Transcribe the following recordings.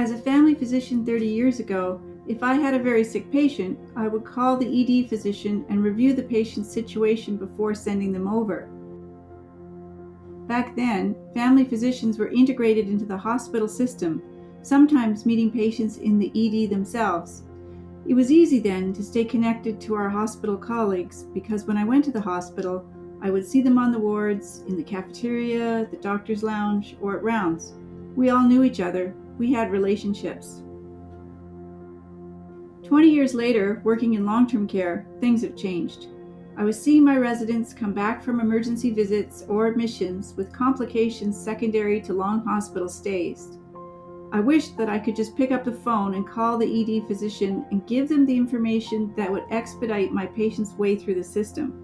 As a family physician 30 years ago, if I had a very sick patient, I would call the ED physician and review the patient's situation before sending them over. Back then, family physicians were integrated into the hospital system, sometimes meeting patients in the ED themselves. It was easy then to stay connected to our hospital colleagues because when I went to the hospital, I would see them on the wards, in the cafeteria, the doctor's lounge, or at rounds. We all knew each other. We had relationships. 20 years later, working in long-term care, things have changed. I was seeing my residents come back from emergency visits or admissions with complications secondary to long hospital stays. I wished that I could just pick up the phone and call the ED physician and give them the information that would expedite my patient's way through the system.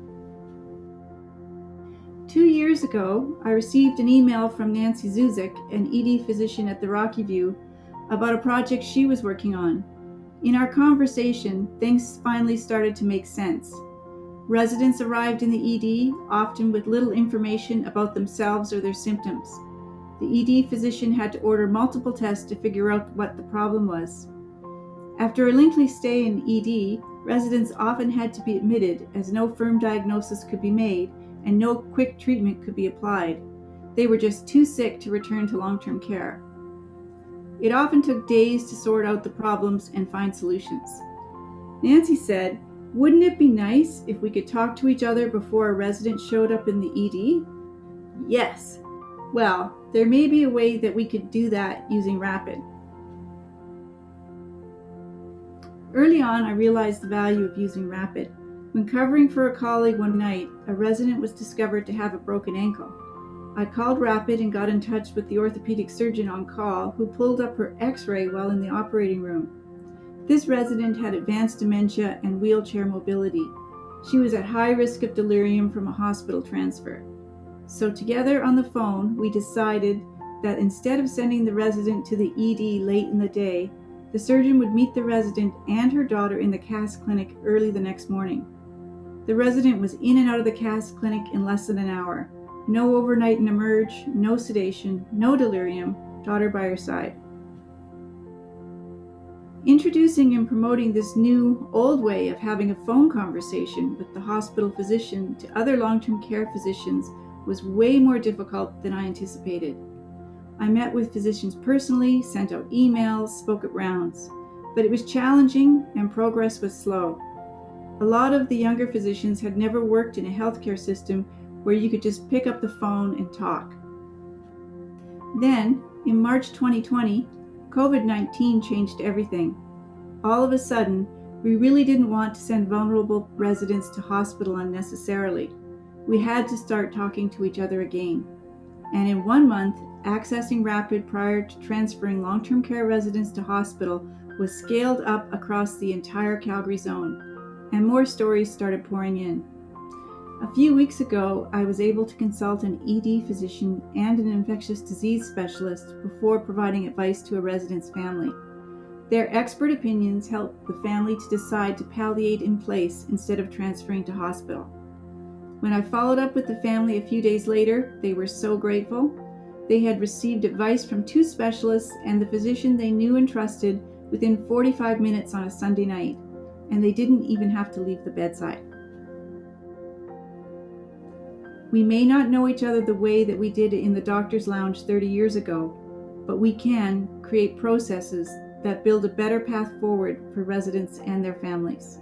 2 years ago, I received an email from Nancy Zuzik, an ED physician at the Rocky View, about a project she was working on. In our conversation, things finally started to make sense. Residents arrived in the ED, often with little information about themselves or their symptoms. The ED physician had to order multiple tests to figure out what the problem was. After a lengthy stay in ED, residents often had to be admitted as no firm diagnosis could be made and no quick treatment could be applied. They were just too sick to return to long-term care. It often took days to sort out the problems and find solutions. Nancy said, "Wouldn't it be nice if we could talk to each other before a resident showed up in the ED?" Yes. Well, there may be a way that we could do that using RAAPID. Early on, I realized the value of using RAAPID. When covering for a colleague one night, a resident was discovered to have a broken ankle. I called RAAPID and got in touch with the orthopedic surgeon on call, who pulled up her x-ray while in the operating room. This resident had advanced dementia and wheelchair mobility. She was at high risk of delirium from a hospital transfer. So together on the phone, we decided that instead of sending the resident to the ED late in the day, the surgeon would meet the resident and her daughter in the CAS clinic early the next morning. The resident was in and out of the CAS clinic in less than an hour. No overnight and emerge, no sedation, no delirium, daughter by her side. Introducing and promoting this new, old way of having a phone conversation with the hospital physician to other long-term care physicians was way more difficult than I anticipated. I met with physicians personally, sent out emails, spoke at rounds, but it was challenging and progress was slow. A lot of the younger physicians had never worked in a healthcare system where you could just pick up the phone and talk. Then, in March 2020, COVID-19 changed everything. All of a sudden, we really didn't want to send vulnerable residents to hospital unnecessarily. We had to start talking to each other again. And in 1 month, accessing RAAPID prior to transferring long-term care residents to hospital was scaled up across the entire Calgary zone, and more stories started pouring in. A few weeks ago, I was able to consult an ED physician and an infectious disease specialist before providing advice to a resident's family. Their expert opinions helped the family to decide to palliate in place instead of transferring to hospital. When I followed up with the family a few days later, they were so grateful. They had received advice from 2 specialists and the physician they knew and trusted within 45 minutes on a Sunday night, and they didn't even have to leave the bedside. We may not know each other the way that we did in the doctor's lounge 30 years ago, but we can create processes that build a better path forward for residents and their families.